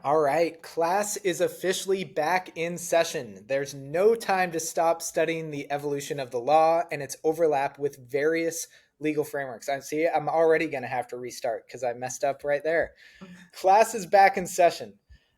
All right, class is officially back in session. There's no time to stop studying the evolution of the law and its overlap with various legal frameworks. I see I'm already going to have to restart because I messed up right there. Class is back in session.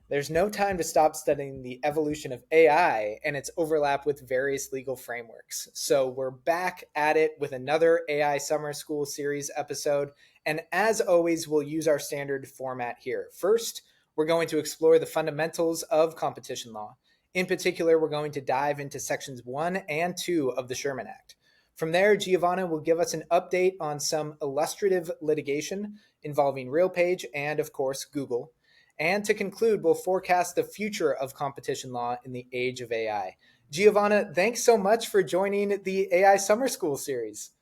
There's no time to stop studying the evolution of AI and its overlap with various legal frameworks. So, we're back at it with another AI Summer School Series episode. And as always, we'll use our standard format here. First, we're going to explore the fundamentals of competition law. In particular, we're going to dive into sections 1 and 2 of the Sherman Act. From there, Giovanna will give us an update on some illustrative litigation involving RealPage and, of course, Google. And to conclude, we'll forecast the future of competition law in the age of AI. Giovanna, thanks so much for joining the AI Summer School series.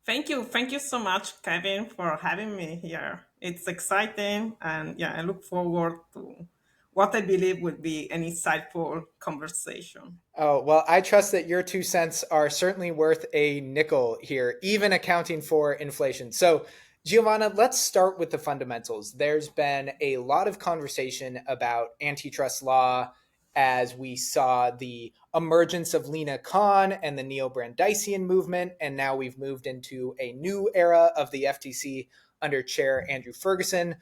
Thank you. Thank you so much, Kevin, for having me here. It's exciting. And yeah, I look forward to what I believe would be an insightful conversation. Oh, well, I trust that your 2 cents are certainly worth a nickel here, even accounting for inflation. So, Giovanna, let's start with the fundamentals. There's been a lot of conversation about antitrust law as we saw the emergence of Lena Khan and the neo-Brandeisian movement, and now we've moved into a new era of the FTC under Chair Andrew Ferguson.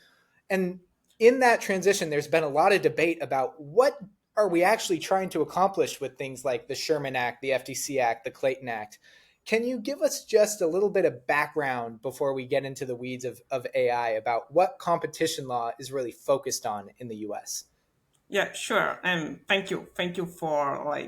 And in that transition, there's been a lot of debate about what are we actually trying to accomplish with things like the Sherman Act, the FTC Act, the Clayton Act. Can you give us just a little bit of background before we get into the weeds of AI about what competition law is really focused on in the US? Yeah, sure. And thank you. Thank you for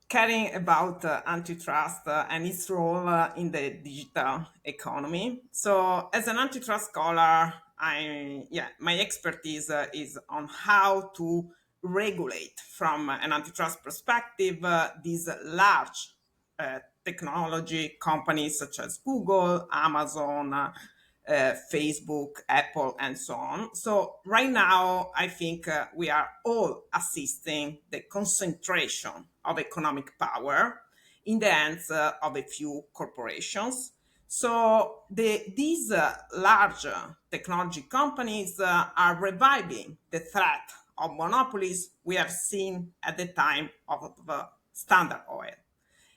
caring about antitrust and its role in the digital economy. So, as an antitrust scholar, my expertise is on how to regulate from an antitrust perspective these large technology companies such as Google, Amazon, Facebook, Apple, and so on. So right now, I think we are all assisting the concentration of economic power in the hands of a few corporations. So these large technology companies are reviving the threat of monopolies we have seen at the time of Standard Oil.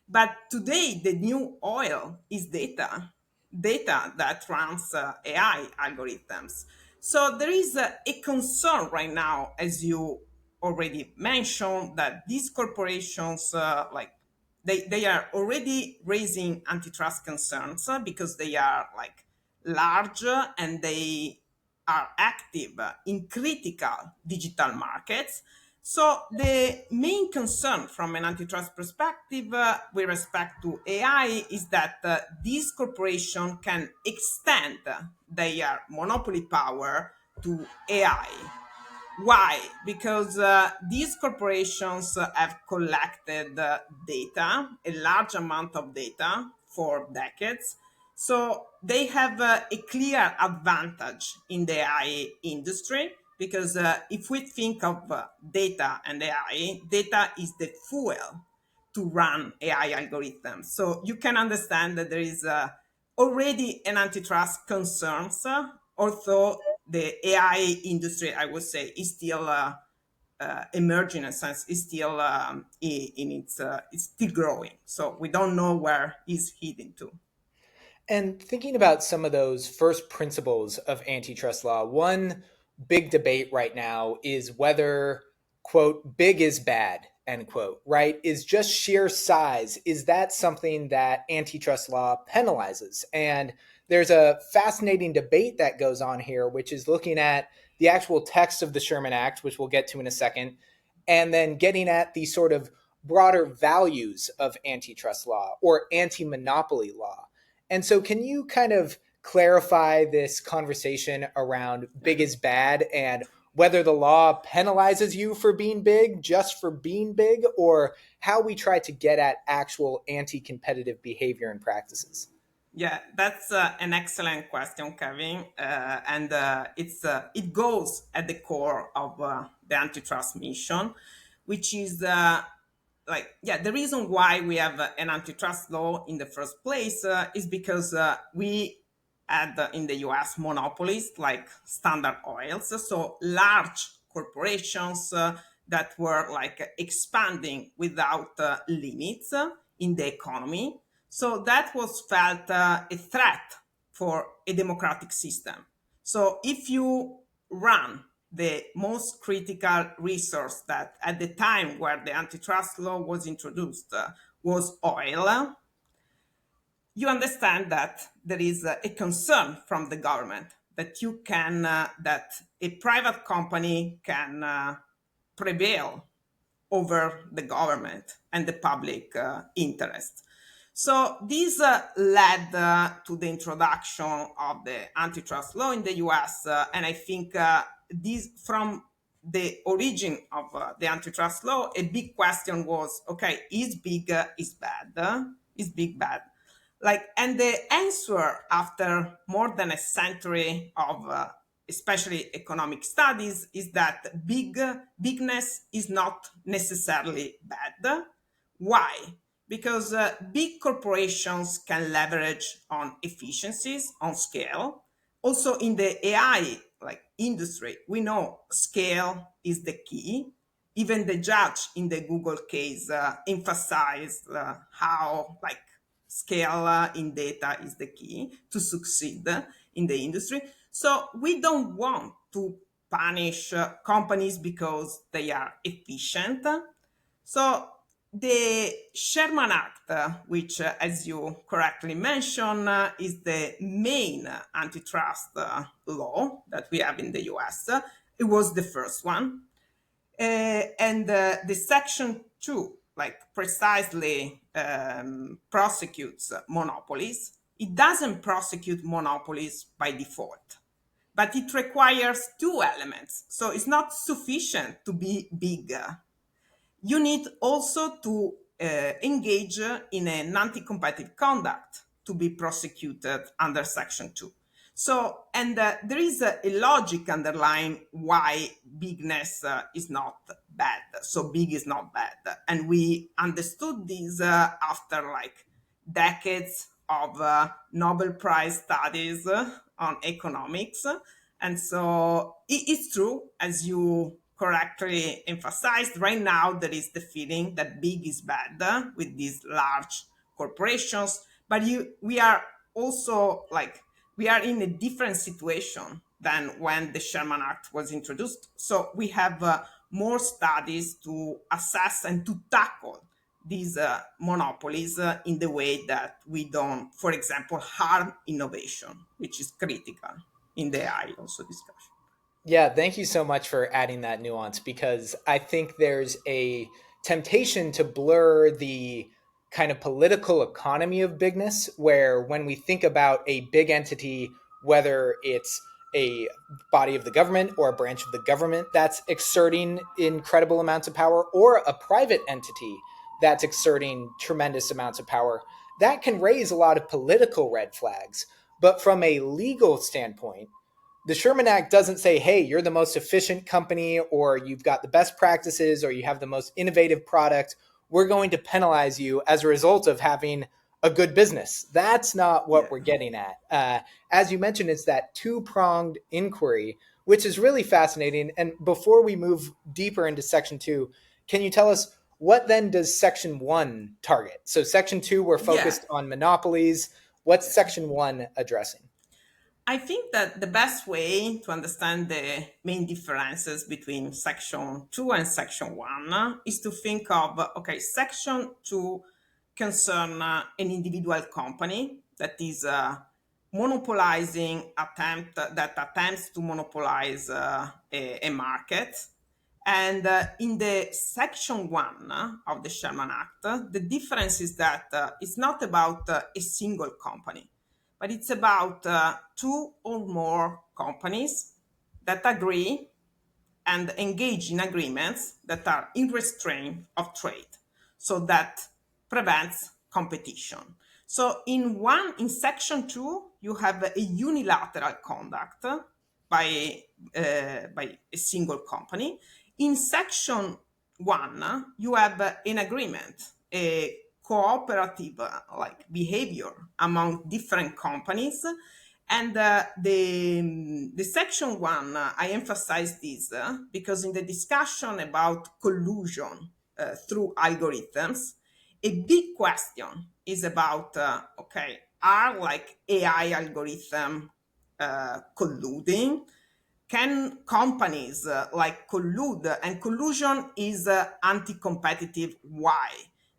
But today, the new oil is data that runs AI algorithms. So there is a concern right now, as you already mentioned, that these corporations, they are already raising antitrust concerns because they are like large and they are active in critical digital markets. So the main concern from an antitrust perspective with respect to AI is that these corporations can extend their monopoly power to AI. Why? Because these corporations have collected data, a large amount of data for decades. So they have a clear advantage in the AI industry because if we think of data and AI, data is the fuel to run AI algorithms. So you can understand that there is already an antitrust concerns, although the AI industry, I would say, is still emerging in a sense, is still in its, it's still growing. So we don't know where it's heading to. And thinking about some of those first principles of antitrust law, one big debate right now is whether, quote, big is bad, end quote, right? Is just sheer size. Is that something that antitrust law penalizes? And there's a fascinating debate that goes on here, which is looking at the actual text of the Sherman Act, which we'll get to in a second, and then getting at the sort of broader values of antitrust law or anti monopoly law. And so, can you kind of clarify this conversation around big is bad and whether the law penalizes you for being big, just for being big, or how we try to get at actual anti competitive behavior and practices? Yeah, that's an excellent question, Kevin, and it goes at the core of the antitrust mission, which is the reason why we have an antitrust law in the first place is because we had in the US monopolies like Standard Oils, so large corporations that were like expanding without limits in the economy. So that was felt a threat for a democratic system. So if you run the most critical resource that at the time where the antitrust law was introduced was oil, you understand that there is a concern from the government that you can that a private company can prevail over the government and the public interest. So this led to the introduction of the antitrust law in the US, and I think this from the origin of the antitrust law, a big question was: okay, is big is bad? Is big bad? Like, and the answer after more than a century of especially economic studies is that bigness is not necessarily bad. Why? Because big corporations can leverage on efficiencies, on scale. Also in the AI like industry, we know scale is the key. Even the judge in the Google case emphasized how like scale in data is the key to succeed in the industry. So we don't want to punish companies because they are efficient. So the Sherman Act, which, as you correctly mentioned, is the main antitrust law that we have in the US, it was the first one. And the section 2 like precisely prosecutes monopolies. It doesn't prosecute monopolies by default, but it requires two elements. So it's not sufficient to be big. You need also to engage in an anti-competitive conduct to be prosecuted under Section 2. So, and there is a logic underlying why bigness is not bad. So big is not bad. And we understood this after like decades of Nobel Prize studies on economics. And so it's true, as you correctly emphasized, right now there is the feeling that big is bad with these large corporations, but we are also like, we are in a different situation than when the Sherman Act was introduced. So we have more studies to assess and to tackle these monopolies in the way that we don't, for example, harm innovation, which is critical in the AI also discussion. Yeah, thank you so much for adding that nuance because I think there's a temptation to blur the kind of political economy of bigness, where when we think about a big entity, whether it's a body of the government or a branch of the government that's exerting incredible amounts of power, or a private entity that's exerting tremendous amounts of power, that can raise a lot of political red flags. But from a legal standpoint, the Sherman Act doesn't say, hey, you're the most efficient company, or you've got the best practices, or you have the most innovative product. We're going to penalize you as a result of having a good business. That's not Yeah. what we're getting at. As you mentioned, it's that two-pronged inquiry, which is really fascinating. And before we move deeper into Section 2, can you tell us what then does Section 1 target? So Section 2, we're Yeah. focused on monopolies. What's Section 1 addressing? I think that the best way to understand the main differences between Section 2 and Section 1 is to think of, okay, Section 2 concern an individual company that is monopolizing that attempts to monopolize a market. And in the Section 1 of the Sherman Act, the difference is that it's not about a single company, but it's about two or more companies that agree and engage in agreements that are in restraint of trade, so that prevents competition. So in Section 2, you have a unilateral conduct by a single company. In Section 1, you have an agreement, a cooperative like behavior among different companies, And the section one, I emphasize this because in the discussion about collusion through algorithms, a big question is about okay, are like AI algorithm colluding? Can companies like collude? And collusion is anti-competitive. Why?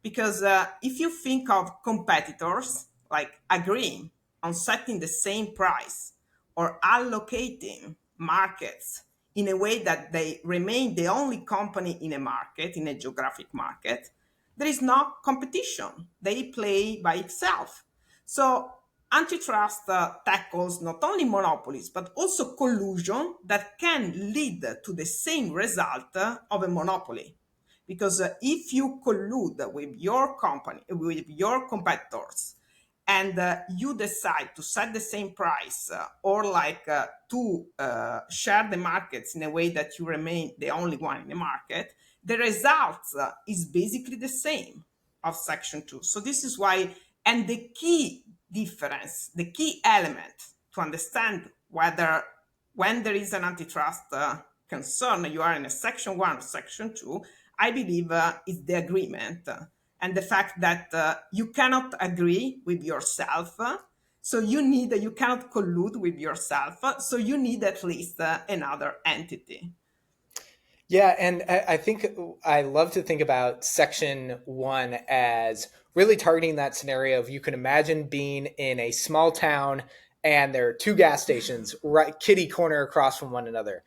Because if you think of competitors like agreeing on setting the same price or allocating markets in a way that they remain the only company in a market, in a geographic market, there is no competition. They play by itself. So antitrust tackles not only monopolies, but also collusion that can lead to the same result of a monopoly. Because if you collude with your company, with your competitors, and you decide to set the same price or like to share the markets in a way that you remain the only one in the market, the result is basically the same of section 2. So this is why, and the key difference, the key element to understand whether when there is an antitrust concern, you are in a section 1 or section 2, I believe is the agreement and the fact that you cannot agree with yourself. So you cannot collude with yourself. So you need at least another entity. Yeah, and I think I love to think about section one as really targeting that scenario of you can imagine being in a small town and there are two gas stations right kitty corner across from one another.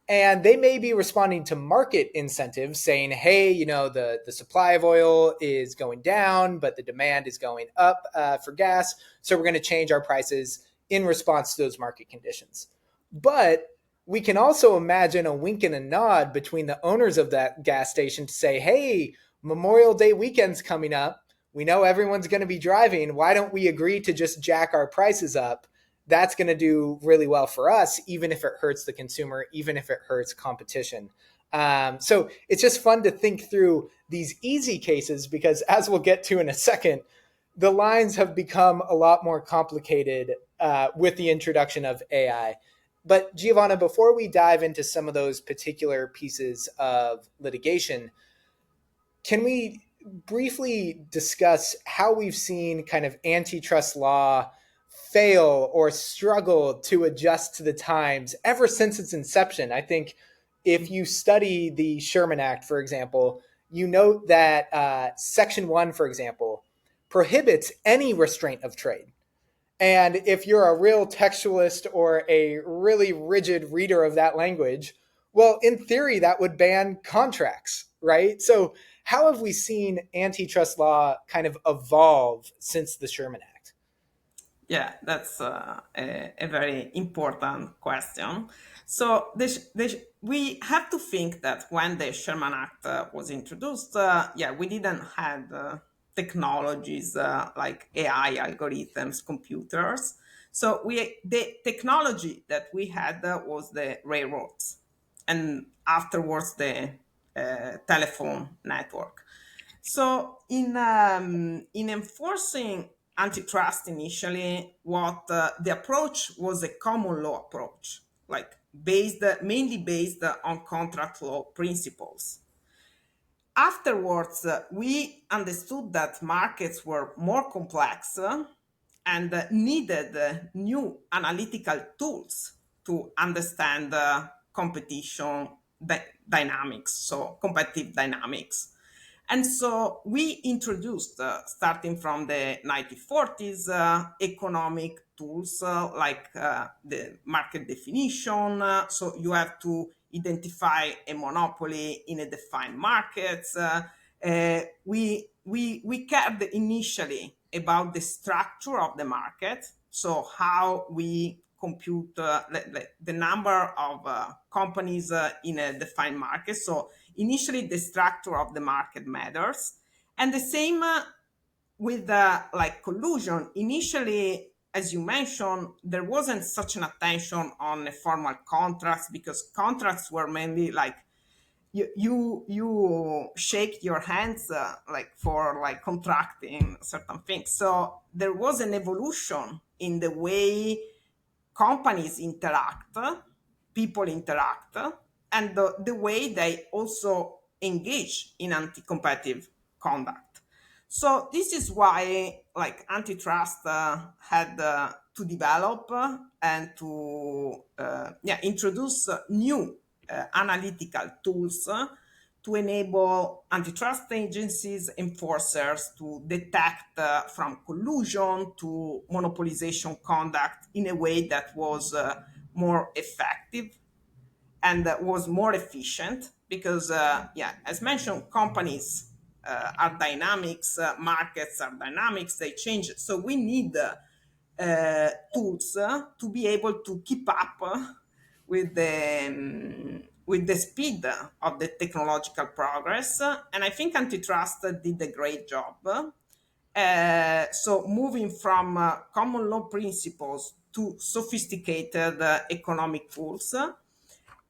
And they may be responding to market incentives saying, hey, the supply of oil is going down, but the demand is going up for gas. So we're going to change our prices in response to those market conditions. But we can also imagine a wink and a nod between the owners of that gas station to say, hey, Memorial Day weekend's coming up. We know everyone's going to be driving. Why don't we agree to just jack our prices up? That's going to do really well for us, even if it hurts the consumer, even if it hurts competition. So it's just fun to think through these easy cases because, as we'll get to in a second, the lines have become a lot more complicated with the introduction of AI. But Giovanna, before we dive into some of those particular pieces of litigation, can we briefly discuss how we've seen kind of antitrust law fail or struggle to adjust to the times ever since its inception? I think if you study the Sherman Act, for example, you note that Section 1, for example, prohibits any restraint of trade. And if you're a real textualist or a really rigid reader of that language, well, in theory, that would ban contracts, right? So, how have we seen antitrust law kind of evolve since the Sherman Act? Yeah, that's a very important question. So we have to think that when the Sherman Act was introduced, yeah, we didn't have technologies like AI algorithms, computers. So the technology that we had was the railroads, and afterwards the telephone network. So in enforcing antitrust initially, what the approach was a common law approach, like mainly based on contract law principles. Afterwards, we understood that markets were more complex and needed new analytical tools to understand competition dynamics, so competitive dynamics. And so we introduced, starting from the 1940s, economic tools like the market definition. So you have to identify a monopoly in a defined market. We cared initially about the structure of the market, so how we compute the number of companies in a defined market. So initially, the structure of the market matters, and the same with like collusion. Initially, as you mentioned, there wasn't such an attention on a formal contracts because contracts were mainly like you shake your hands like for like contracting certain things. So there was an evolution in the way companies interact, people interact, and the way they also engage in anti-competitive conduct. So this is why, like, antitrust had to develop and to introduce new analytical tools to enable antitrust agencies, enforcers to detect from collusion to monopolization conduct in a way that was more effective and was more efficient because, as mentioned, companies are dynamics, markets are dynamics, they change. So we need tools to be able to keep up with the speed of the technological progress. And I think antitrust did a great job. So moving from common law principles to sophisticated economic tools.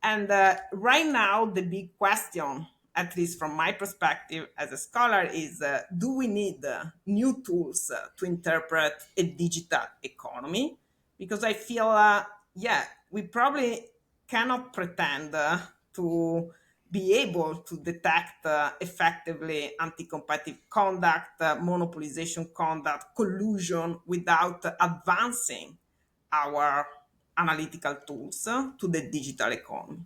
And right now, the big question, at least from my perspective as a scholar, is do we need new tools to interpret a digital economy? Because I feel, we probably cannot pretend to be able to detect effectively anti-competitive conduct, monopolization conduct, collusion without advancing our analytical tools to the digital economy.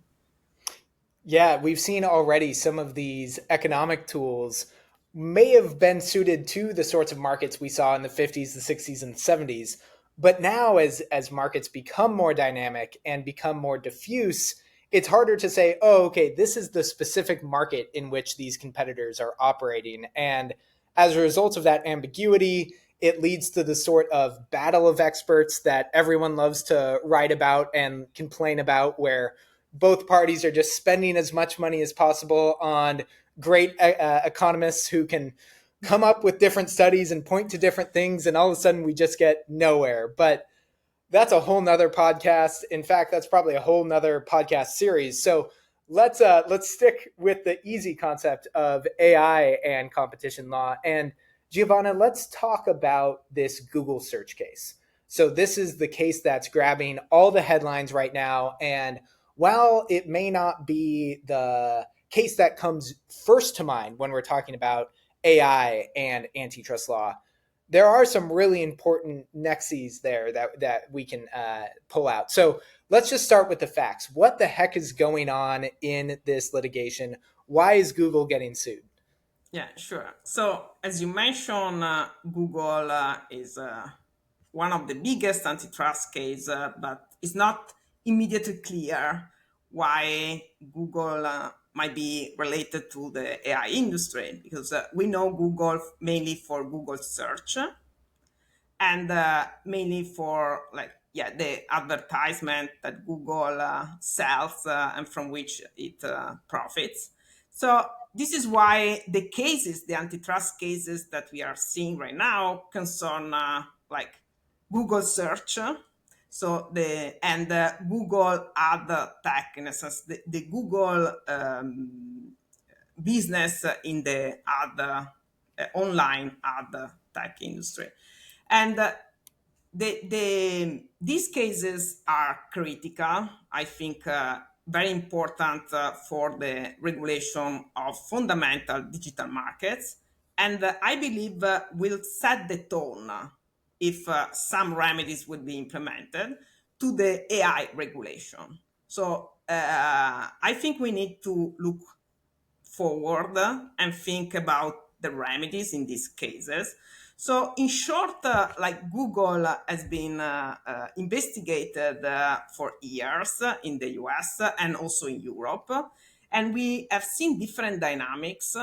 Yeah, we've seen already some of these economic tools may have been suited to the sorts of markets we saw in the 50s, the 60s, and 70s. But now, as markets become more dynamic and become more diffuse, it's harder to say, oh, okay, this is the specific market in which these competitors are operating. And as a result of that ambiguity, it leads to the sort of battle of experts that everyone loves to write about and complain about, where both parties are just spending as much money as possible on great economists who can come up with different studies and point to different things, and all of a sudden we just get nowhere. But that's a whole nother podcast. In fact, that's probably a whole nother podcast series. So let's stick with the easy concept of AI and competition law. And Giovanna, let's talk about this Google search case. So this is the case that's grabbing all the headlines right now. And while it may not be the case that comes first to mind when we're talking about AI and antitrust law, there are some really important nexes there that we can pull out. So let's just start with the facts. What the heck is going on in this litigation? Why is Google getting sued? Yeah, sure. So, as you mentioned, Google is one of the biggest antitrust cases, but it's not immediately clear why Google might be related to the AI industry, because we know Google mainly for Google search and mainly for, like, the advertisement that Google sells and from which it profits. So this is why the cases, the antitrust cases that we are seeing right now, concern like Google search. So Google ad tech, in a sense, the Google business in the ad online ad tech industry. And these cases are critical, I think, very important for the regulation of fundamental digital markets, and I believe will set the tone if some remedies will be implemented to the AI regulation. So I think we need to look forward and think about the remedies in these cases. So, in short, like, Google has been investigated for years in the US and also in Europe. And we have seen different dynamics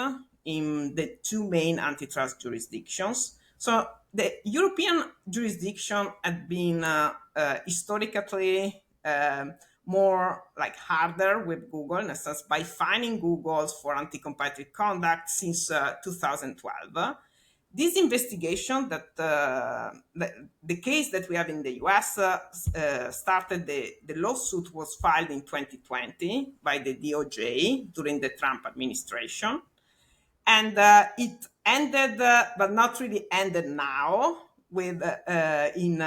in the two main antitrust jurisdictions. So, the European jurisdiction had been historically more like harder with Google, in a sense, by fining Google for anti-competitive conduct since 2012. This investigation, the case that we have in the US, started, the lawsuit was filed in 2020 by the DOJ during the Trump administration. And it ended, but not really ended now, with in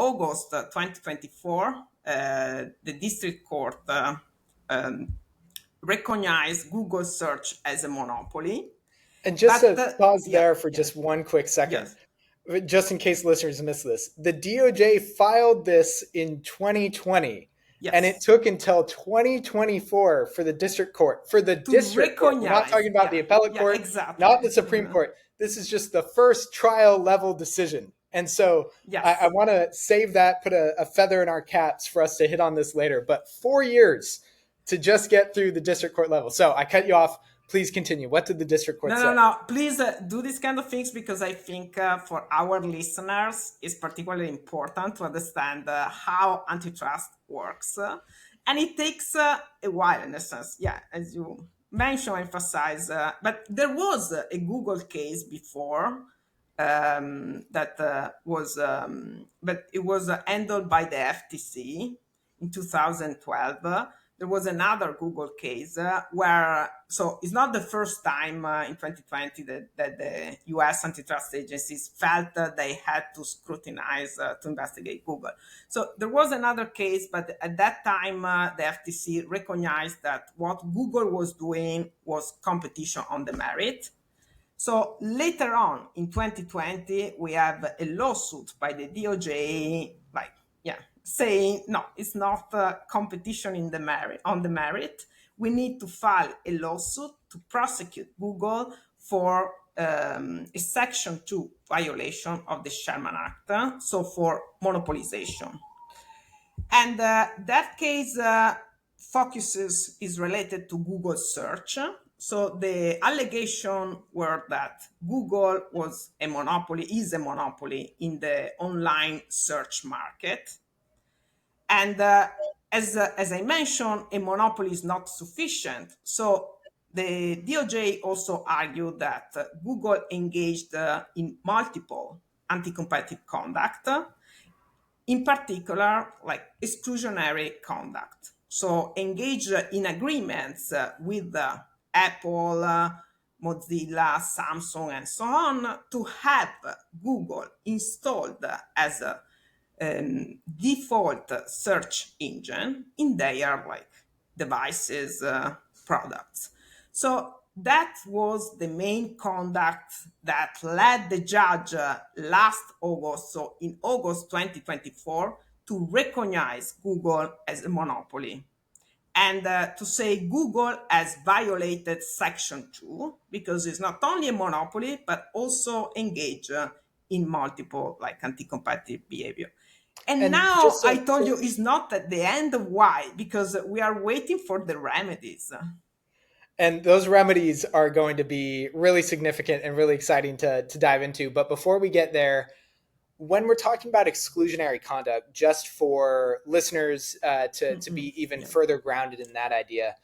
August 2024, the district court um, recognized Google search as a monopoly. And just But to pause yeah, there for yeah, just one quick second, yes, just in case listeners miss this, the DOJ filed this in 2020, and it yes, took until 2024 for the district court, for the to district court. We're not recognize, talking about the yeah, appellate yeah, court, not exactly. the Supreme Court. This is just the first trial level decision. And so I Yes. want to save that, put a feather in our caps for us to hit on this later. But 4 years to just get through the district court level. So I cut you off. Please continue. What did the district court No, no, say? no. Please do these kind of things because I think for our listeners, it's particularly important to understand how antitrust works. And it takes a while, in a sense. Yeah, as you mentioned, emphasize. But there was a Google case before that but it was handled by the FTC in 2012. There was another Google case so it's not the first time in 2020 that the US antitrust agencies felt that they had to scrutinize, to investigate Google. So there was another case, but at that time, the FTC recognized that what Google was doing was competition on the merit. So later on in 2020, we have a lawsuit by the DOJ, saying no, it's not competition in the merit on the merit. We need to file a lawsuit to prosecute Google for a Section 2 violation of the Sherman Act, so for monopolization. And that case focuses is related to Google search. So the allegation were that Google was a monopoly, is a monopoly in the online search market. And as I mentioned, a monopoly is not sufficient. So the DOJ also argued that Google engaged in multiple anti-competitive conduct, in particular, like exclusionary conduct. So engage in agreements with Apple, Mozilla, Samsung, and so on to have Google installed as a default search engine in their devices, products. So that was the main conduct that led the judge last August, so in August 2024, to recognize Google as a monopoly and to say Google has violated Section 2 because it's not only a monopoly but also engage in multiple anti-competitive behavior. And And now just I so, told you it's not at the end. Why? Because we are waiting for the remedies. and those remedies are going to be really significant and really exciting to dive into. But before we get there, when we're talking about exclusionary conduct, just for listeners to be even Yeah. further grounded in that idea,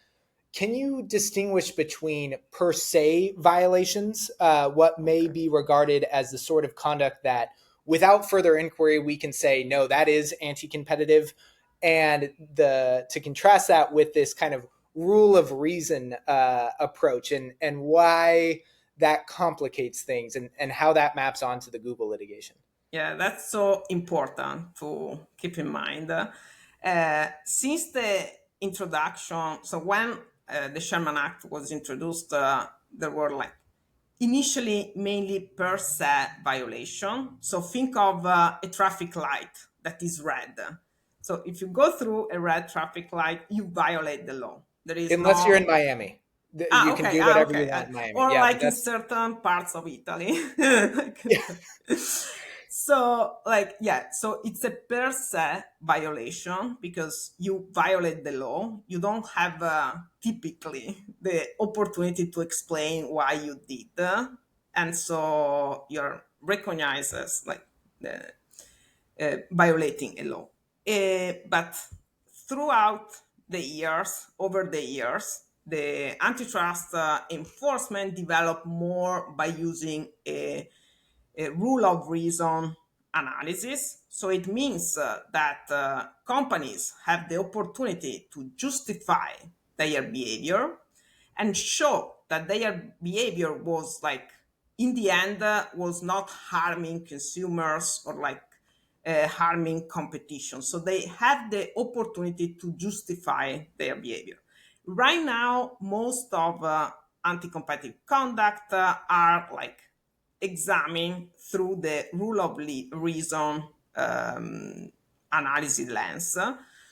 can you distinguish between per se violations, what may be regarded as the sort of conduct that, without further inquiry, we can say, no, that is anti competitive, and to contrast that with this kind of rule of reason approach, and why that complicates things, and how that maps onto the Google litigation? Yeah, that's so important to keep in mind. Since the introduction, so when the Sherman Act was introduced, there were initially mainly per se violation. So think of a traffic light that is red. So if you go through a red traffic light, you violate the law. There is Unless you're no in Miami, you can do whatever you okay. want in Miami. Or Yeah, but like in that's certain parts of Italy. yeah. So, yeah, so it's a per se violation because you violate the law. You don't have typically the opportunity to explain why you did. And so you're recognized as the violating a law. But throughout over the years, the antitrust enforcement developed more by using a rule of reason analysis. So it means that companies have the opportunity to justify their behavior and show that their behavior was in the end was not harming consumers or harming competition. So they have the opportunity to justify their behavior. Right now, most of anti-competitive conduct are like examined through the rule of reason analysis lens.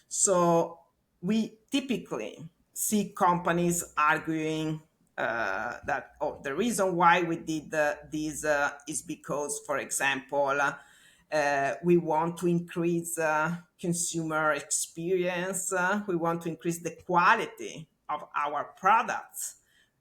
So we typically see companies arguing that the reason why we did this is because, for example, we want to increase consumer experience, we want to increase the quality of our products.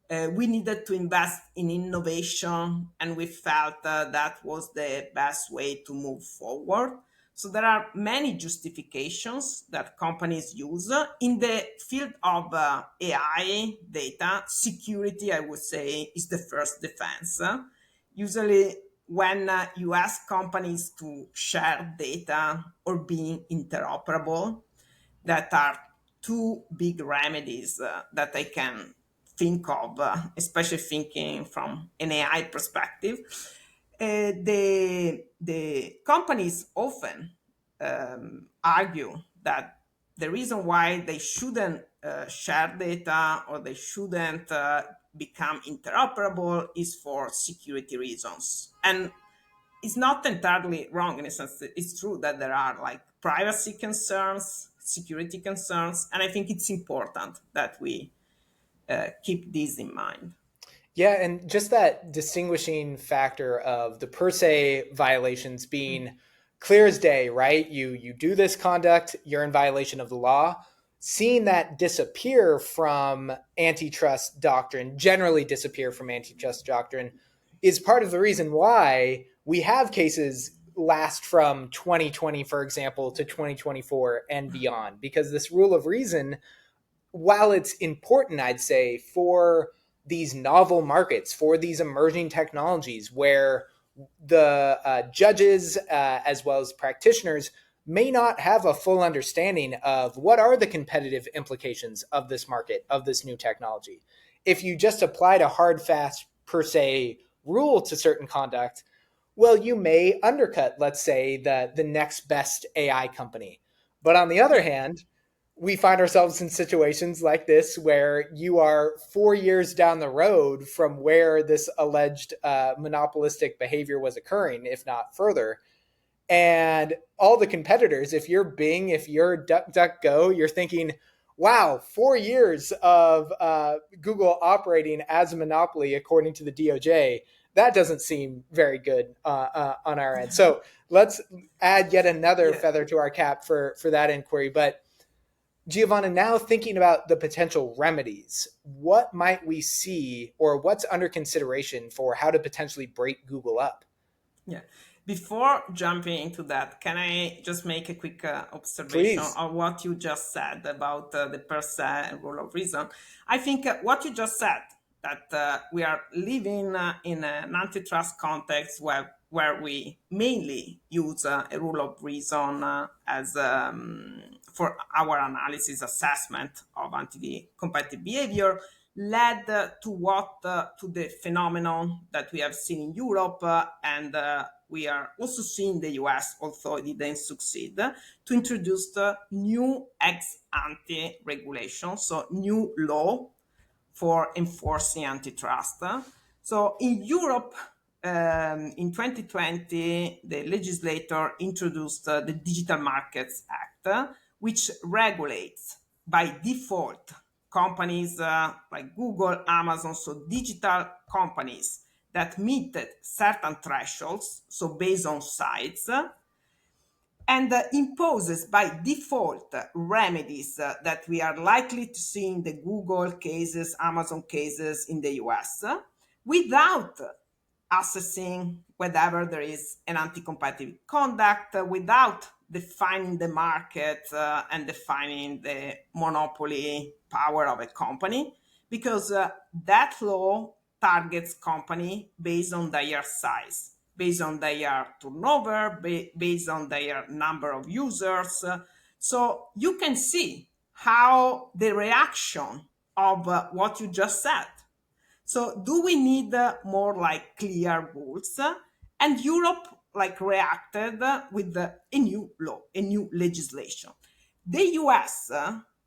We needed to invest in innovation, and we felt that was the best way to move forward. So there are many justifications that companies use in the field of AI data security. I would say is the first defense. Usually, when you ask companies to share data or being interoperable, that are two big remedies that I can think of, especially thinking from an AI perspective. The companies often argue that the reason why they shouldn't share data or they shouldn't become interoperable is for security reasons. And it's not entirely wrong in a sense that it's true that there are like privacy concerns, security concerns, and I think it's important that we keep these in mind. Yeah, and just that distinguishing factor of the per se violations being clear as day, right? You do this conduct, you're in violation of the law. Seeing that disappear from antitrust doctrine, generally disappear from antitrust doctrine, is part of the reason why we have cases last from 2020, for example, to 2024 and beyond, because this rule of reason, while it's important, I'd say, for these novel markets, for these emerging technologies where the judges as well as practitioners may not have a full understanding of what are the competitive implications of this market, of this new technology. If you just applied a hard, fast, per se rule to certain conduct, well, you may undercut, let's say, the next best AI company. But on the other Yeah, hand, we find ourselves in situations like this where you are 4 years down the road from where this alleged monopolistic behavior was occurring, if not further. And all the competitors, if you're Bing, if you're DuckDuckGo, you're thinking, wow, 4 years of Google operating as a monopoly, according to the DOJ, that doesn't seem very good on our end. So let's add yet another yeah, feather to our cap for that inquiry. But Giovanna, now thinking about the potential remedies, what might we see or what's under consideration for how to potentially break Google up? yeah. Before jumping into that, can I just make a quick observation Please. of what you just said about the per se rule of reason? I think what you just said, that we are living in an antitrust context where we mainly use a rule of reason as for our analysis assessment of anti-competitive behavior, led to what to the phenomenon that we have seen in Europe and we are also seeing the US, although it didn't succeed, to introduce the new ex ante regulation, so new law for enforcing antitrust. So in Europe, in 2020, the legislator introduced the Digital Markets Act, which regulates by default companies like Google, Amazon, so digital companies that meet certain thresholds, so based on size, and imposes by default remedies that we are likely to see in the Google cases, Amazon cases in the US, without assessing whether there is an anti-competitive conduct, without defining the market and defining the monopoly power of a company, because that law targets company based on their size, based on their turnover, based on their number of users. So you can see how the reaction of what you just said. So do we need more like clear rules? And Europe like reacted with a new law, a new legislation. The US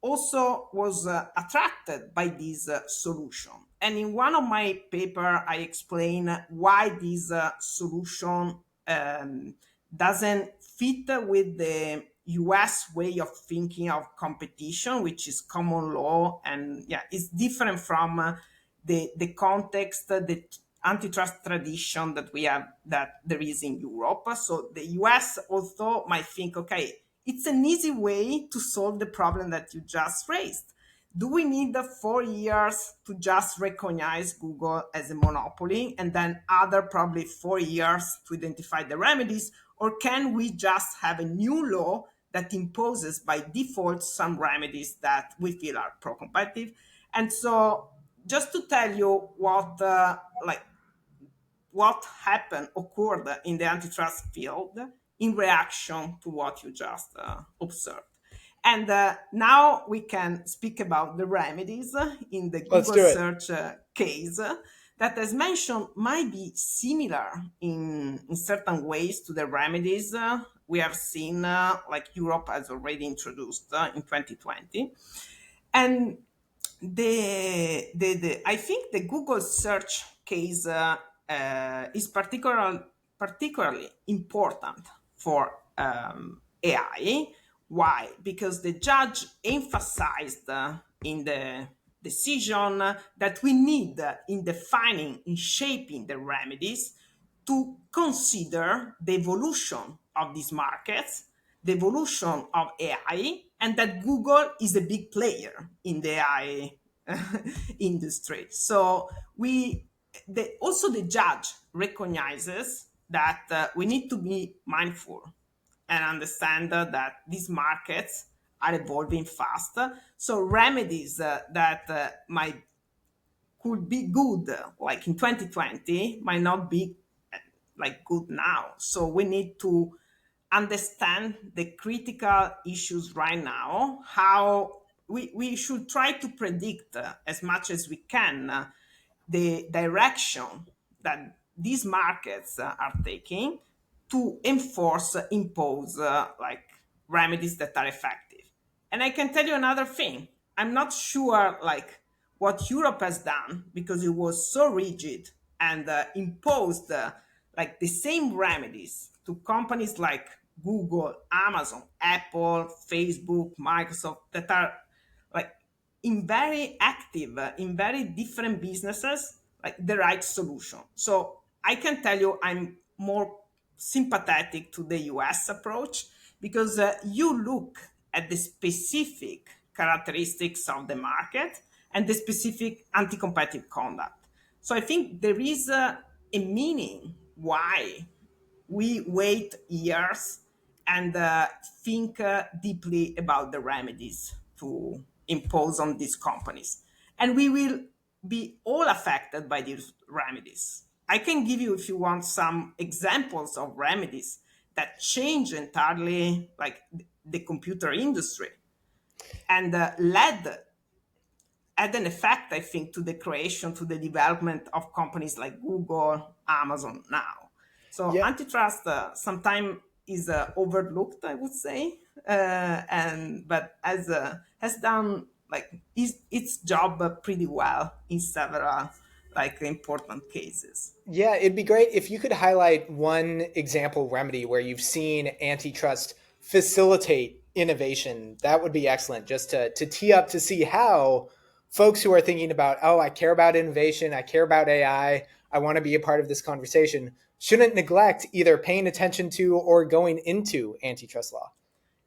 also was attracted by this solution. And in one of my paper, I explain why this solution doesn't fit with the US way of thinking of competition, which is common law, and yeah, it's different from the context, the antitrust tradition that we have, that there is in Europe. So the US also might think, okay, it's an easy way to solve the problem that you just raised. Do we need the 4 years to just recognize Google as a monopoly and then other probably 4 years to identify the remedies? Or can we just have a new law that imposes by default some remedies that we feel are pro-competitive? And so just to tell you what happened, occurred in the antitrust field in reaction to what you just observed. And now we can speak about the remedies in the Let's Google do it. search case that, as mentioned, might be similar in certain ways to the remedies we have seen, like Europe has already introduced in 2020. And I think the Google search case is particularly important for AI. Why? Because the judge emphasized in the decision that we need in defining, in shaping the remedies, to consider the evolution of these markets, the evolution of AI, and that Google is a big player in the AI industry. So also the judge recognizes that we need to be mindful and understand that these markets are evolving fast. So remedies that might could be good like in 2020 might not be like good now. So we need to understand the critical issues right now, how we should try to predict as much as we can the direction that these markets are taking to impose like remedies that are effective. And I can tell you another thing. I'm not sure like what Europe has done, because it was so rigid and imposed like the same remedies to companies like Google, Amazon, Apple, Facebook, Microsoft, that are like in very active, in very different businesses, like the right solution. So I can tell you I'm more sympathetic to the US approach, because you look at the specific characteristics of the market and the specific anti-competitive conduct. So I think there is a meaning why we wait years and think deeply about the remedies to impose on these companies. And we will be all affected by these remedies. I can give you, if you want, some examples of remedies that change entirely, like the computer industry, and had an effect, I think, to the creation, to the development of companies like Google, Amazon now. So Yeah. antitrust sometimes is overlooked, I would say, and but has done like its job pretty well in several like important cases. Yeah, it'd be great if you could highlight one example remedy where you've seen antitrust facilitate innovation. That would be excellent, just to tee up to see how folks who are thinking about, oh, I care about innovation, I care about I want to be a part of this conversation, shouldn't neglect either paying attention to or going into antitrust law.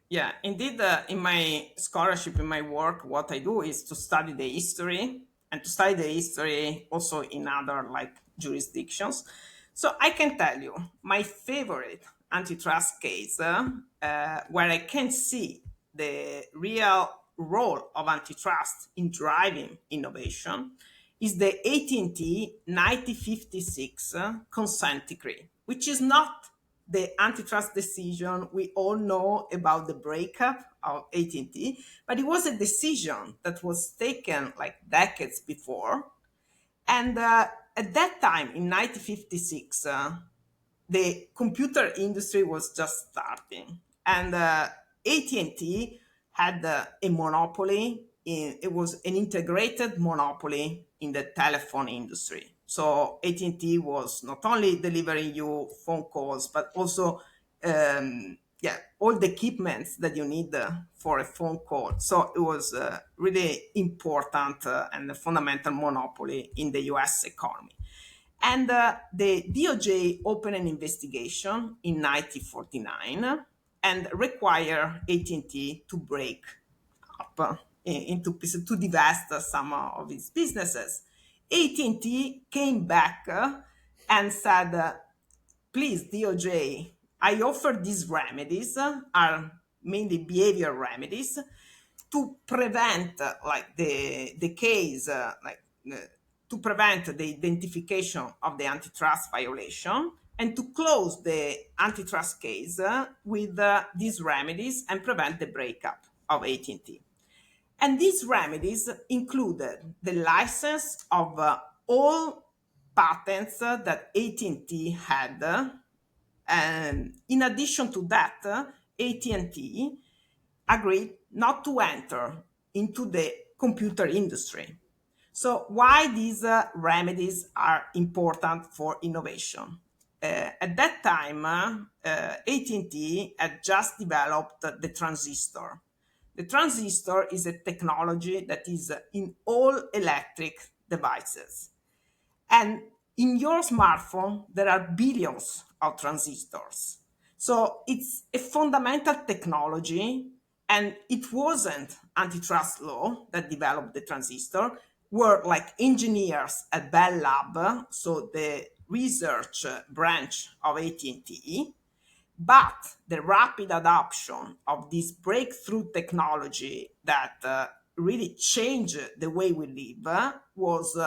Yeah, indeed, in my scholarship, in my work, what I do is to study the history, and to study the history also in other like jurisdictions. So I can tell you my favorite antitrust case where I can see the real role of antitrust in driving innovation is the AT&T 1956 consent decree, which is not the antitrust decision we all know about the breakup of AT&T, but it was a decision that was taken like decades before. And at that time, in 1956, the computer industry was just starting, and AT&T had a monopoly. It was an integrated monopoly in the telephone industry. So AT&T was not only delivering you phone calls, but also yeah, all the equipments that you need for a phone call. So it was really important and a fundamental monopoly in the US economy. And the DOJ opened an investigation in 1949 and required AT&T to break up into pieces to divest some of its businesses. AT&T came back and said, please, DOJ, I offer these remedies, are mainly behavior remedies, to prevent the case, to prevent the identification of the antitrust violation and to close the antitrust case with these remedies and prevent the breakup of AT&T. And these remedies included the license of all patents that AT&T had. And in addition to that, AT&T agreed not to enter into the computer industry. So why these remedies are important for innovation? At that time, AT&T had just developed the transistor. The transistor is a technology that is in all electric devices. And in your smartphone, there are billions of transistors. So it's a fundamental technology, and it wasn't antitrust law that developed the transistor, were like engineers at Bell Lab, so the research branch of AT&T. But the rapid adoption of this breakthrough technology that really changed the way we live was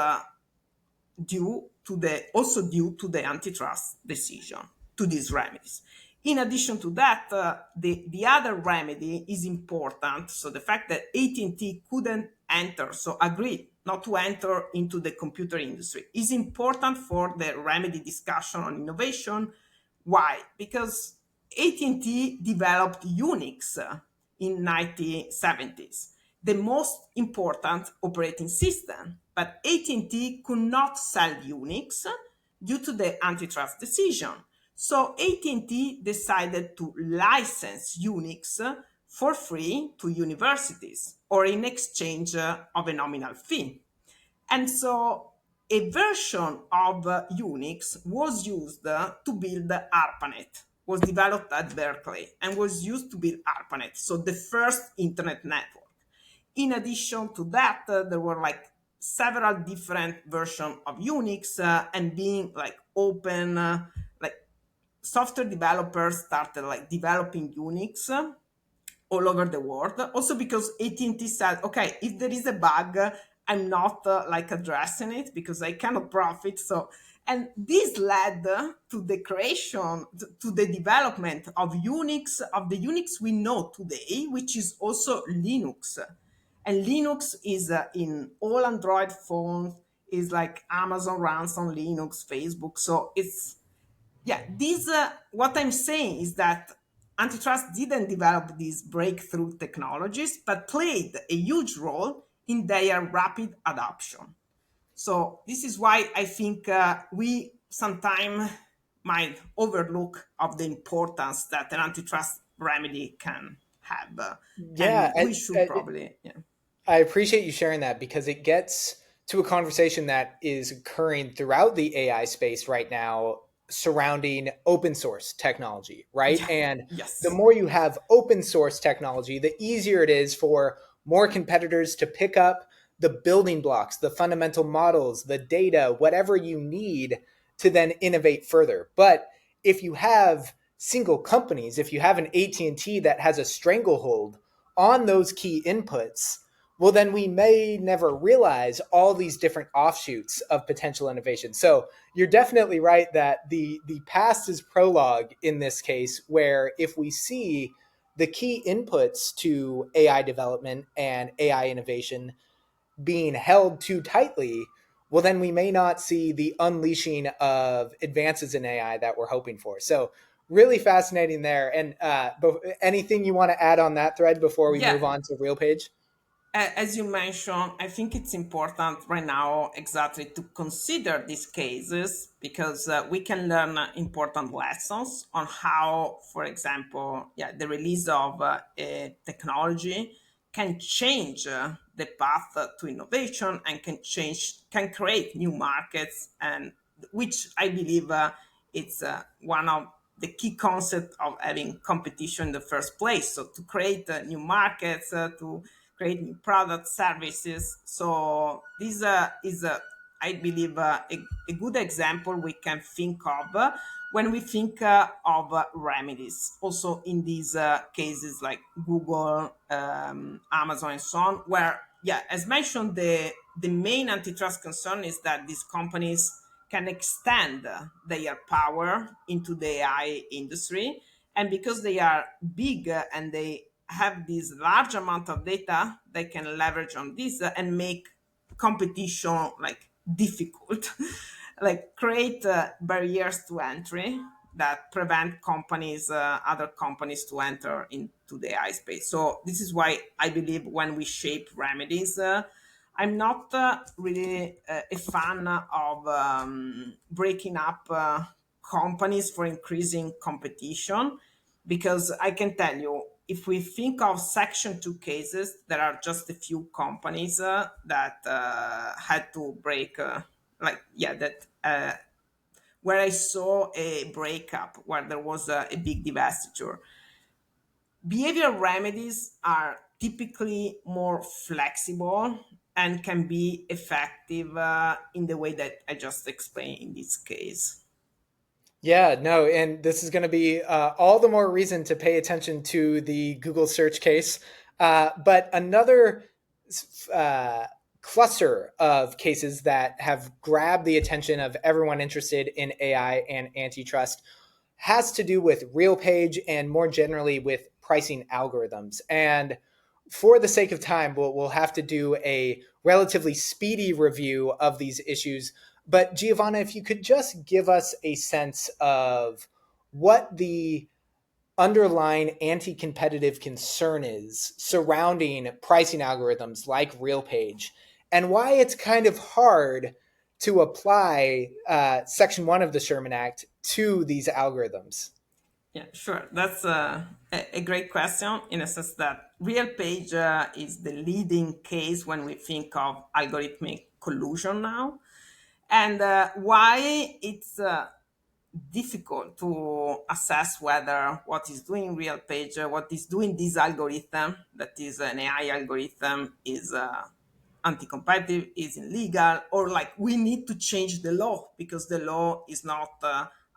due to the antitrust decision to these remedies. In addition to that, the other remedy is important. So the fact that AT&T couldn't enter, so agreed not to enter into the computer industry, is important for the remedy discussion on innovation. Why? Because AT&T developed Unix in 1970s, the most important operating system. But AT&T could not sell Unix due to the antitrust decision. So AT&T decided to license Unix for free to universities or in exchange of a nominal fee. And so a version of Unix was used to build ARPANET, was developed at Berkeley and was used to build ARPANET, so the first internet network. In addition to that, there were like several different versions of Unix and being like open, like software developers started like developing Unix all over the world. Also because AT&T said, okay, if there is a bug, I'm not like addressing it because I cannot profit. So, and this led to the creation, to the development of Unix, of the Unix we know today, which is also Linux. And Linux is in all Android phones, is like Amazon runs on Linux, Facebook. So it's, yeah, these what I'm saying is that antitrust didn't develop these breakthrough technologies, but played a huge role in their rapid adoption. So this is why I think we sometimes might overlook of the importance that an antitrust remedy can have, Yeah, and we should probably, yeah. I appreciate you sharing that because it gets to a conversation that is occurring throughout the AI space right now surrounding open source technology, right? Yeah, And the yes. more you have open source technology, the easier it is for more competitors to pick up the building blocks, the fundamental models, the data, whatever you need to then innovate further. But if you have single companies, if you have an AT&T that has a stranglehold on those key inputs, well, then we may never realize all these different offshoots of potential innovation. So you're definitely right that the past is prologue in this case, where if we see the key inputs to AI development and AI innovation being held too tightly, well, then we may not see the unleashing of advances in AI that we're hoping for. So, really fascinating there. And anything you want to add on that thread before we Yeah, move on to real page? as you mentioned, I think it's important right now exactly to consider these cases because we can learn important lessons on how, for example, yeah, the release of a technology can change the path to innovation and can create new markets, and which I believe it's one of the key concept of having competition in the first place. So to create new markets, to create new products, services. So this is, I believe, a good example we can think of when we think of remedies. Also in these cases like Google, Amazon, and so on, where, yeah, as mentioned, the main antitrust concern is that these companies can extend their power into the AI industry. And because they are big and they have this large amount of data, they can leverage on this and make competition like difficult, like create barriers to entry that prevent companies, other companies, to enter into the AI space. So this is why I believe when we shape remedies, I'm not really a fan of breaking up companies for increasing competition, because I can tell you, if we think of Section 2 cases, there are just a few companies that had to break, that where I saw a breakup, where there was a big divestiture. Behavioral remedies are typically more flexible and can be effective in the way that I just explained in this case. Yeah, no, and this is going to be all the more reason to pay attention to the Google search case. But another uh, cluster of cases that have grabbed the attention of everyone interested in AI and antitrust has to do with real page and more generally with pricing algorithms. And for the sake of time, we'll have to do a relatively speedy review of these issues. But Giovanna, if you could just give us a sense of what the underlying anti competitive concern is surrounding pricing algorithms like RealPage and why it's kind of hard to apply Section 1 of the Sherman Act to these algorithms. Yeah, sure. That's a great question, in a sense that RealPage is the leading case when we think of algorithmic collusion now. And why it's difficult to assess whether what is doing RealPage, what is doing this algorithm, that is an AI algorithm, is anti-competitive, is illegal, or like we need to change the law because the law is not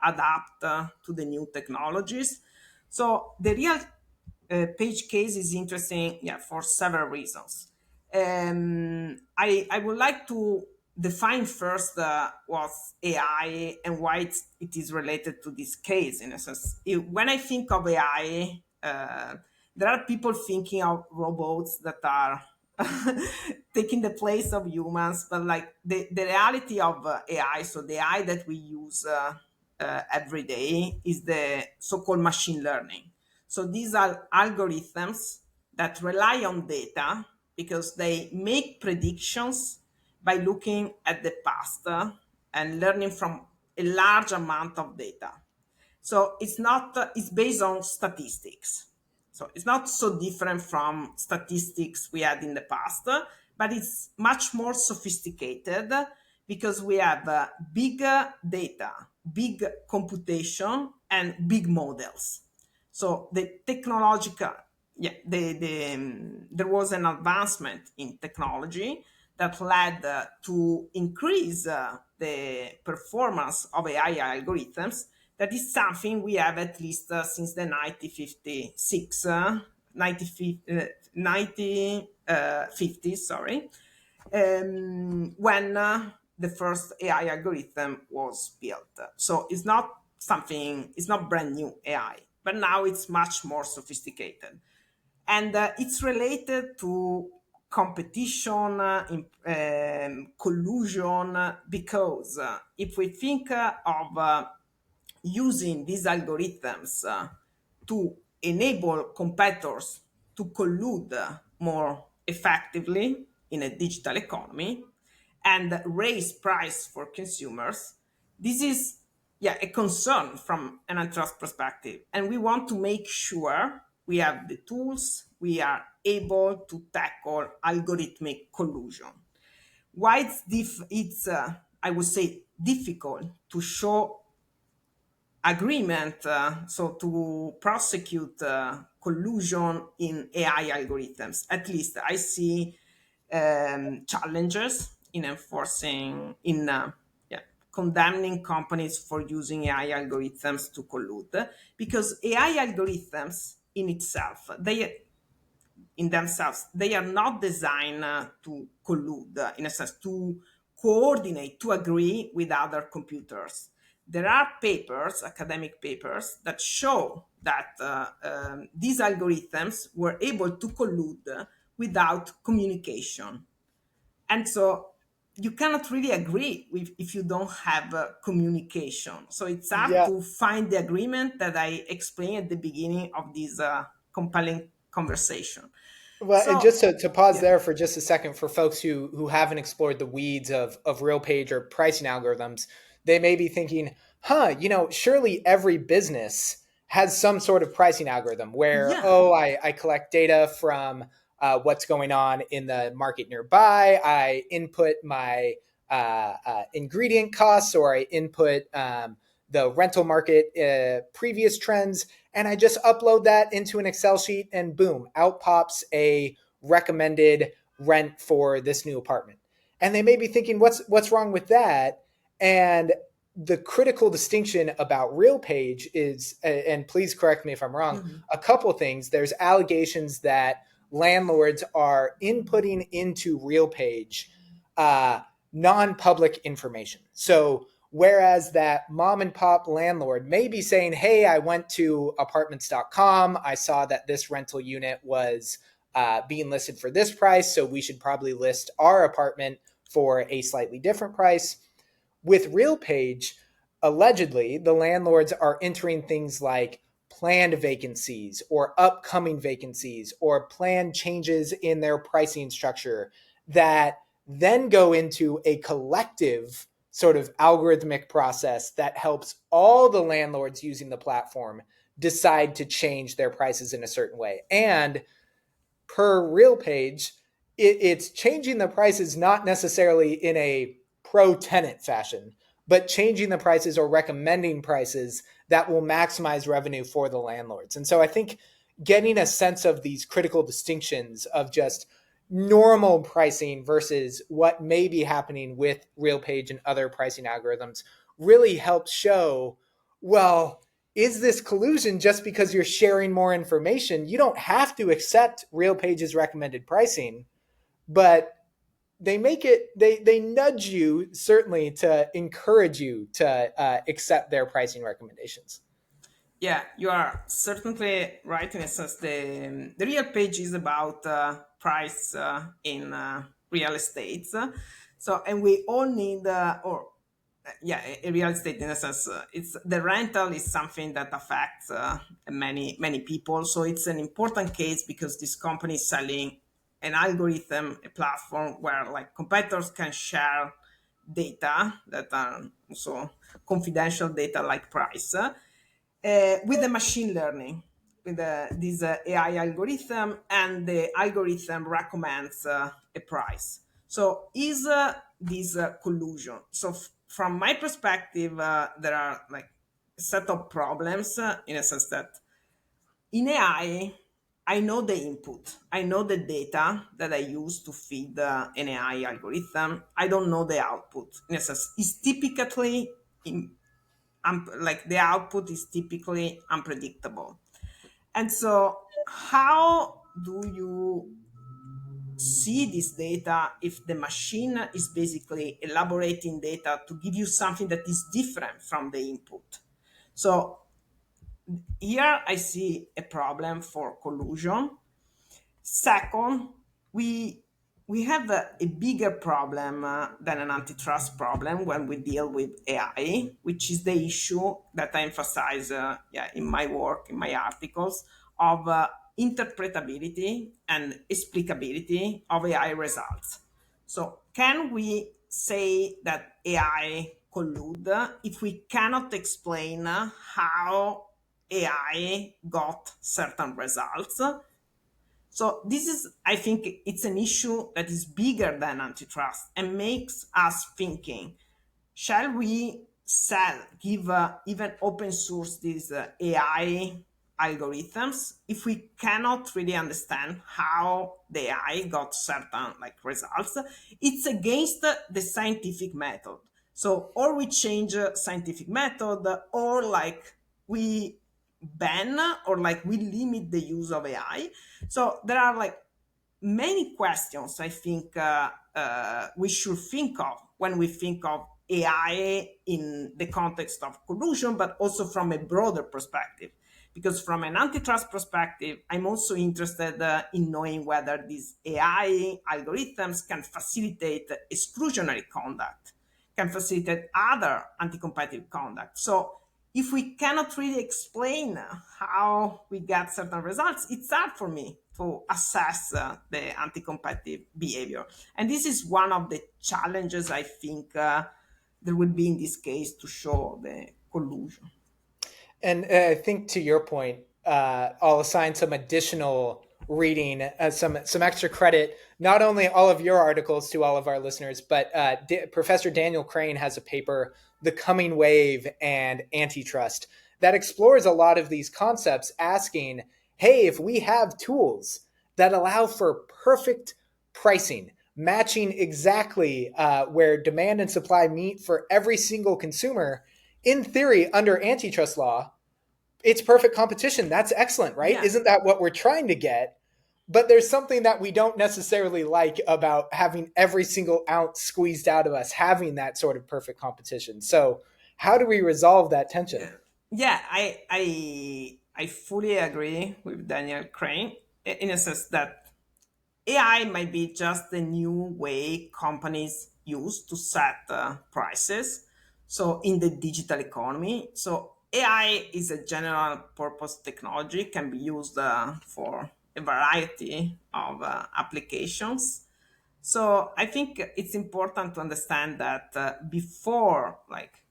adapt to the new technologies. So the real page case is interesting, yeah, for several reasons. I would like to define first what's AI and why it is related to this case. In a sense, when I think of AI, there are people thinking of robots that are taking the place of humans, but like the reality of AI, so the AI that we use every day, is the so-called machine learning. So these are algorithms that rely on data because they make predictions by looking at the past and learning from a large amount of data. So it's not, it's based on statistics. So it's not so different from statistics we had in the past, but it's much more sophisticated because we have big data, big computation, and big models. So the technological, yeah, there was an advancement in technology that led to increase the performance of AI algorithms. That is something we have at least since the 1956, 1950s, sorry, when the first AI algorithm was built. So it's not something, it's not brand new AI, but now it's much more sophisticated. And it's related to competition, collusion, because if we think of using these algorithms to enable competitors to collude more effectively in a digital economy and raise price for consumers, this is, yeah, a concern from an antitrust perspective, and we want to make sure we have the tools, we are able to tackle algorithmic collusion. Why it's I would say difficult to show agreement, so to prosecute collusion in AI algorithms. At least I see challenges in enforcing, in yeah, condemning companies for using AI algorithms to collude, because AI algorithms in itself, they in themselves, they are not designed to collude, in a sense, to coordinate, to agree with other computers. There are papers, academic papers, that show that these algorithms were able to collude without communication. And so you cannot really agree with if you don't have communication. So it's hard Yeah. to find the agreement that I explained at the beginning of this compelling conversation. Well, and So just to pause yeah, there for just a second for folks who haven't explored the weeds of real page or pricing algorithms, they may be thinking, huh, surely every business has some sort of pricing algorithm where, yeah, oh, I collect data from what's going on in the market nearby. I input my ingredient costs, or I input the rental market previous trends, and I just upload that into an Excel sheet, and boom, out pops a recommended rent for this new apartment. And they may be thinking, what's wrong with that? And the critical distinction about RealPage is, and please correct me if I'm wrong, mhm, a couple things. There's allegations that landlords are inputting into RealPage uh, non-public information. So whereas that mom and pop landlord may be saying, hey, I went to apartments.com, I saw that this rental unit was being listed for this price, so we should probably list our apartment for a slightly different price. With RealPage, allegedly, the landlords are entering things like planned vacancies or upcoming vacancies or planned changes in their pricing structure that then go into a collective sort of algorithmic process that helps all the landlords using the platform decide to change their prices in a certain way. And per real page, it's changing the prices not necessarily in a pro tenant fashion, but changing the prices or recommending prices that will maximize revenue for the landlords. And so I think getting a sense of these critical distinctions of just normal pricing versus what may be happening with RealPage and other pricing algorithms really helps show, well, is this collusion just because you're sharing more information? You don't have to accept RealPage's recommended pricing, but they nudge you certainly to encourage you to accept their pricing recommendations. yeah, you are certainly right in a sense. The real page is about price in real estate. So, and we all need, or yeah, a real estate in a sense. It's the rental is something that affects many people. So it's an important case because this company is selling an algorithm, a platform where like competitors can share data that are also confidential data like price, with the machine learning, with this AI algorithm, and the algorithm recommends a price. So is this collusion? So from my perspective, there are like a set of problems in a sense that in AI, I know the input, I know the data that I use to feed an AI algorithm. I don't know the output. In a sense, it's typically like the output is typically unpredictable. And so, how do you see this data if the machine is basically elaborating data to give you something that is different from the input? So, here I see a problem for collusion. Second, we we have a bigger problem than an antitrust problem when we deal with AI, which is the issue that I emphasize in my work, in my articles, of interpretability and explicability of AI results. So, can we say that AI collude if we cannot explain how AI got certain results? So this is, I think, it's an issue that is bigger than antitrust and makes us thinking: shall we sell, give even open source these AI algorithms if we cannot really understand how the AI got certain like results? It's against the scientific method. So, or we change scientific method, or like we ban or like we limit the use of AI. So there are like many questions I think we should think of when we think of AI in the context of collusion, but also from a broader perspective. Because from an antitrust perspective, I'm also interested in knowing whether these AI algorithms can facilitate exclusionary conduct, can facilitate other anti-competitive conduct. So if we cannot really explain how we get certain results, it's hard for me to assess the anti-competitive behavior. And this is one of the challenges I think there will be in this case to show the collusion. And I think to your point, I'll assign some additional reading, some extra credit, not only all of your articles to all of our listeners, but Professor Daniel Crane has a paper, "The Coming Wave and Antitrust," that explores a lot of these concepts, asking, "Hey, if we have tools that allow for perfect pricing, matching exactly where demand and supply meet for every single consumer." In theory, under antitrust law, it's perfect competition. That's excellent, right? Yeah. Isn't that what we're trying to get? But there's something that we don't necessarily like about having every single ounce squeezed out of us, having that sort of perfect competition. So, how do we resolve that tension? Yeah, I fully agree with Daniel Crane in a sense that AI might be just the new way companies use to set prices. So in the digital economy, so AI is a general purpose technology, can be used for a variety of applications. So I think it's important to understand that before like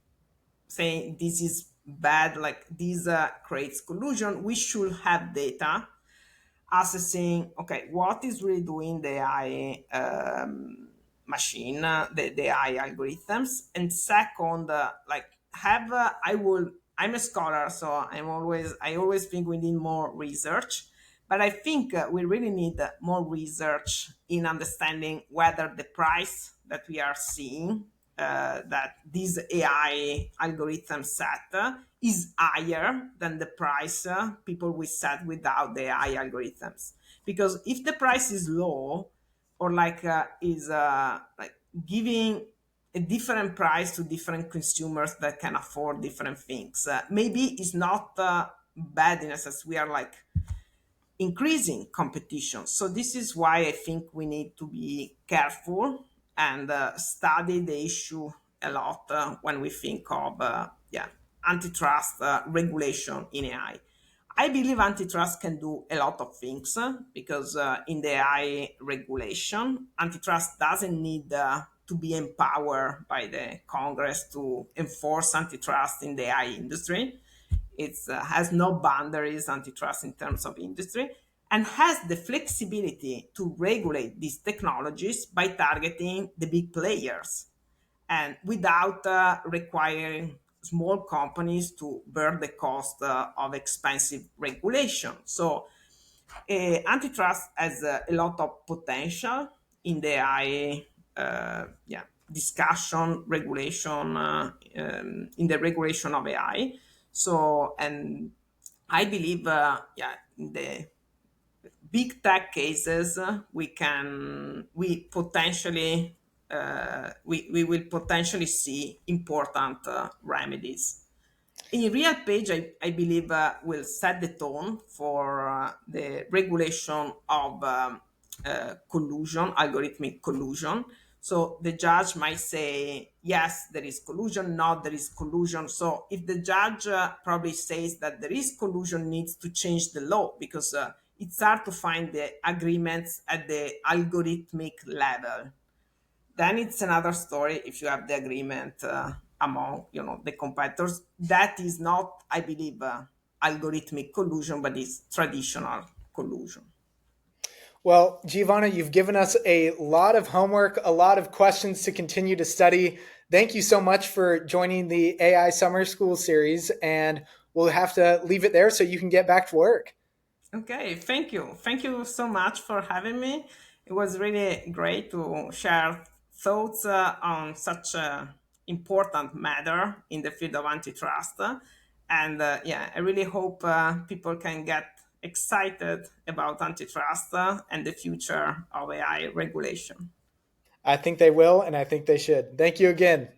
saying this is bad, like this creates collusion, we should have data assessing, okay, what is really doing the AI machine, the AI algorithms, and second, like have I'm a scholar, so I always think we need more research, but I think we really need more research in understanding whether the price that we are seeing, that these AI algorithms set is higher than the price people will set without the AI algorithms. Because if the price is low, or like is like giving a different price to different consumers that can afford different things, maybe it's not bad in a sense. We are like increasing competition. So this is why I think we need to be careful and study the issue a lot when we think of antitrust regulation in AI. I believe antitrust can do a lot of things because in the AI regulation, antitrust doesn't need to be empowered by the Congress to enforce antitrust in the AI industry. It has no boundaries, antitrust in terms of industry, and has the flexibility to regulate these technologies by targeting the big players and without requiring small companies to bear the cost of expensive regulation. So, antitrust has a lot of potential in the AI, discussion, regulation, in the regulation of AI. So, and I believe, in the big tech cases, we potentially, we will potentially see important remedies. In real page, I believe will set the tone for the regulation of collusion, algorithmic collusion. So the judge might say, yes, there is collusion, not there is collusion. So if the judge probably says that there is collusion, needs to change the law because it's hard to find the agreements at the algorithmic level. Then it's another story if you have the agreement among the competitors. That is not, I believe, algorithmic collusion, but it's traditional collusion. Well, Giovanna, you've given us a lot of homework, a lot of questions to continue to study. Thank you so much for joining the AI Summer School series, and we'll have to leave it there so you can get back to work. Okay, thank you. Thank you so much for having me. It was really great to share thoughts on such a important matter in the field of antitrust. And yeah, I really hope people can get excited about antitrust and the future of AI regulation. I think they will, and I think they should. Thank you again.